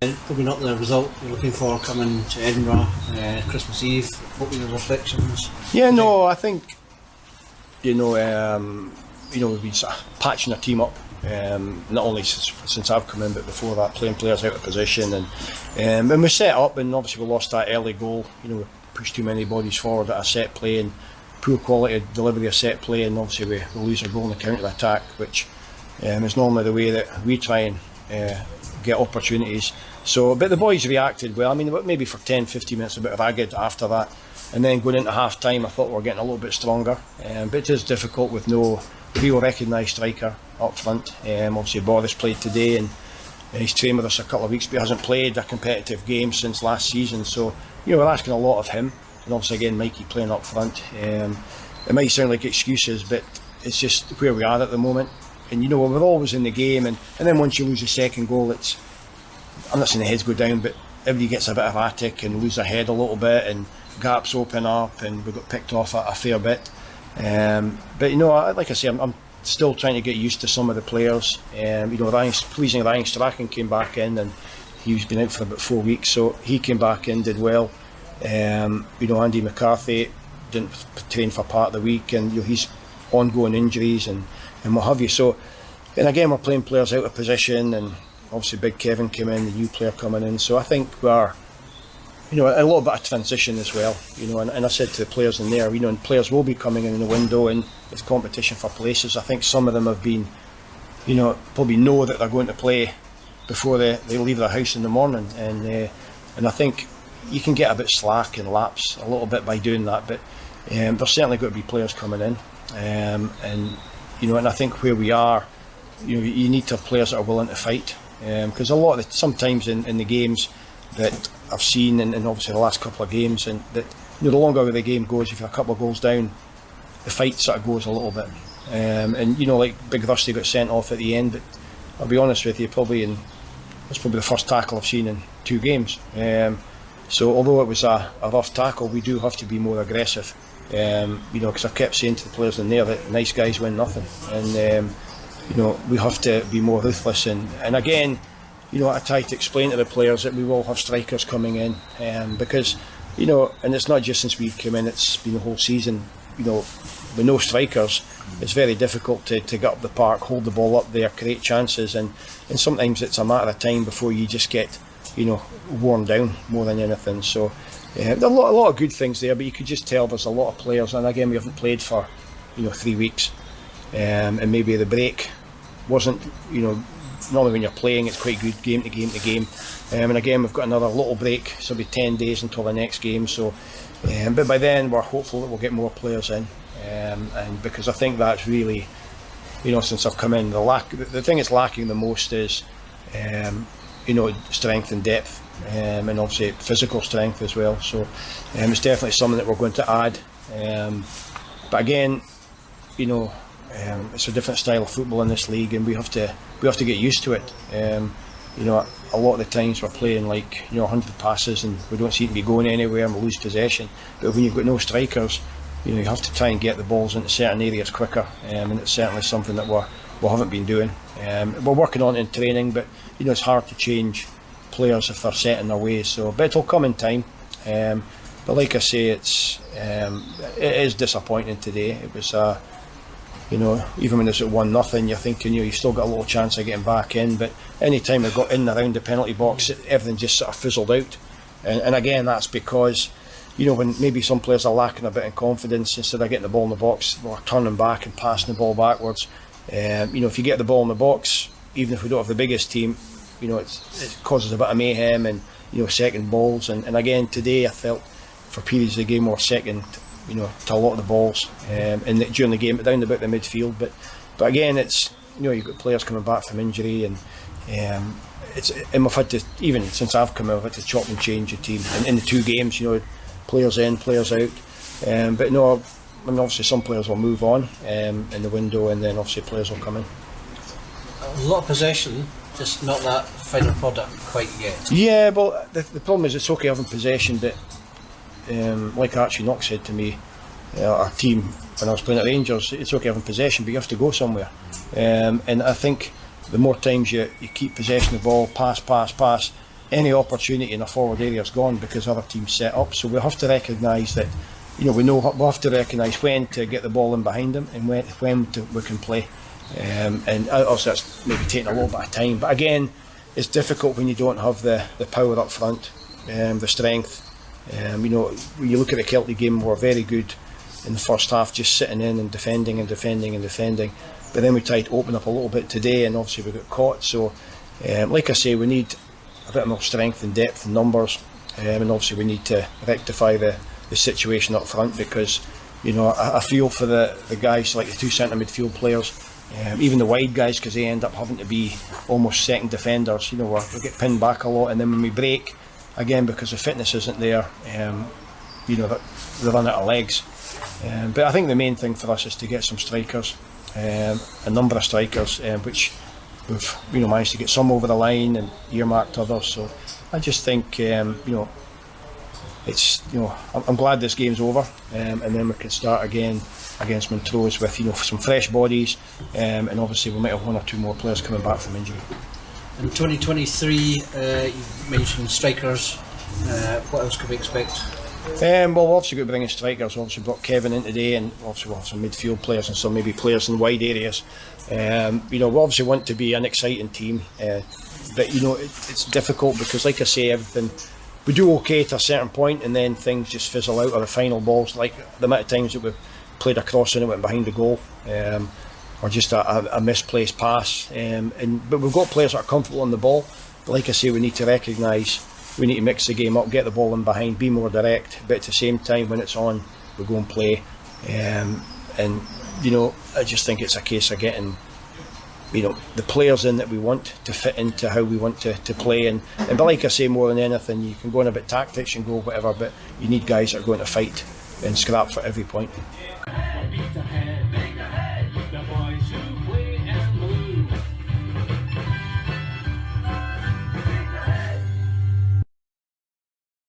Probably not the result you're looking for coming to Edinburgh Christmas Eve. What were your reflections? Yeah, no, I think we've been sort of patching our team up. Not only since I've come in, but before that, playing players out of position, and we set up, and obviously we lost that early goal. We pushed too many bodies forward at a set play, and poor quality delivery of set play, and obviously we lose our goal in the counter attack, which is normally the way that we try and get opportunities. But the boys reacted well. I mean, maybe for 10-15 minutes a bit of agony after that, and then going into half time I thought we were getting a little bit stronger, but it is difficult with no real recognised striker up front. Obviously Boris played today, and he's trained with us a couple of weeks, but he hasn't played a competitive game since last season, so we're asking a lot of him. And obviously again Mikey playing up front. It might sound like excuses, but it's just where we are at the moment. And we're always in the game, and then once you lose a second goal, I'm not saying the heads go down, but everybody gets a bit erratic and lose their head a little bit, and gaps open up, and we got picked off a fair bit. But like I say, I'm still trying to get used to some of the players. Pleasing Ryan Strachan came back in, and he's been out for about 4 weeks, so he came back in, did well. Andy McCarthy didn't train for part of the week, and he's ongoing injuries and what have you. So, and again we're playing players out of position, and obviously Big Kevin came in, the new player coming in. So I think we're a little bit of transition as well. And I said to the players in there, and players will be coming in the window, and it's competition for places. I think some of them have been, probably know that they're going to play before they leave their house in the morning, and I think you can get a bit slack and lapse a little bit by doing that, but there's certainly got to be players coming in, and I think where we are, you need to have players that are willing to fight, because a lot of sometimes in the games that I've seen, and obviously the last couple of games, and that the longer the game goes, if you're a couple of goals down, the fight sort of goes a little bit, like Big Rusty got sent off at the end, but I'll be honest with you, that's probably the first tackle I've seen in 2 games. So although it was a rough tackle, we do have to be more aggressive, because I've kept saying to the players in there that nice guys win nothing, and we have to be more ruthless, and again, I try to explain to the players that we will have strikers coming in, because and it's not just since we've come in, it's been the whole season. With no strikers, it's very difficult to get up the park, hold the ball up there, create chances, and sometimes it's a matter of time before you just get worn down more than anything. So there are a lot of good things there, but you could just tell there's a lot of players, and again we haven't played for 3 weeks, and maybe the break wasn't, normally when you're playing it's quite good game to game to game, and again we've got another little break, so it'll be 10 days until the next game, so but by then we're hopeful that we'll get more players in, and because I think that's really, since I've come in, the thing that's lacking the most is strength and depth, and obviously physical strength as well, so it's definitely something that we're going to add, but again it's a different style of football in this league, and we have to get used to it. A lot of the times we're playing 100 passes and we don't seem to be going anywhere, and we lose possession, but when you've got no strikers, you have to try and get the balls into certain areas quicker, and it's certainly something that we haven't been doing. We're working on it in training, but it's hard to change players if they're set in their ways, so but it'll come in time. But like I say, it is disappointing today. It was even when it's at 1-0, you're thinking you've still got a little chance of getting back in, but any time we got in around the penalty box, everything just sort of fizzled out, and again that's because when maybe some players are lacking a bit in confidence, instead of getting the ball in the box, they're turning back and passing the ball backwards. If you get the ball in the box, even if we don't have the biggest team, it causes a bit of mayhem, and second balls, and again today I felt for periods of the game we were second to a lot of the balls during the game, but down about the midfield, but again it's you've got players coming back from injury, and we've had to, even since I've come in, we've had to chop and change the team in the 2 games, players in, players out, but obviously some players will move on in the window, and then obviously players will come in. A lot of possession, just not that final product quite yet. Yeah, well the problem is it's okay having possession, but like Archie Knox said to me, our team when I was playing at Rangers, it's okay having possession, but you have to go somewhere, and I think the more times you keep possession of the ball, pass, any opportunity in a forward area is gone because other teams set up. So we have to recognise that, we'll have to recognise when to get the ball in behind them and when we can play. And also that's maybe taking a little bit of time. But again, it's difficult when you don't have the power up front, the strength. When you look at the Celtic game, we were very good in the first half, just sitting in and defending and defending and defending. But then we tried to open up a little bit today, and obviously we got caught. So, like I say, we need a bit more strength and depth and numbers, and obviously we need to rectify the situation up front, because I feel for the guys like the two centre midfield players, even the wide guys, because they end up having to be almost second defenders. We get pinned back a lot, and then when we break again, because the fitness isn't there, they run out of legs. But I think the main thing for us is to get some strikers, a number of strikers, which we've managed to get some over the line and earmarked others. So I just think it's I'm glad this game's over, and then we can start again against Montrose with some fresh bodies, and obviously we might have one or two more players coming back from injury. In 2023, you mentioned strikers. What else could we expect? Well, we've obviously got to bring in strikers. Obviously, we've got Kevin in today, and obviously we'll have some midfield players and some maybe players in wide areas. We obviously want to be an exciting team, but it's difficult because, like I say, everything we do okay to a certain point, and then things just fizzle out. Or the final balls, like the amount of times that we've played a cross and it went behind the goal, or just a misplaced pass. But we've got players that are comfortable on the ball. But like I say, we need to recognise. We need to mix the game up, get the ball in behind, be more direct, but at the same time, when it's on, we go and play. I just think it's a case of getting, the players in that we want to fit into how we want to play. But like I say, more than anything, you can go on a bit tactics and go whatever, but you need guys that are going to fight and scrap for every point. Peterhead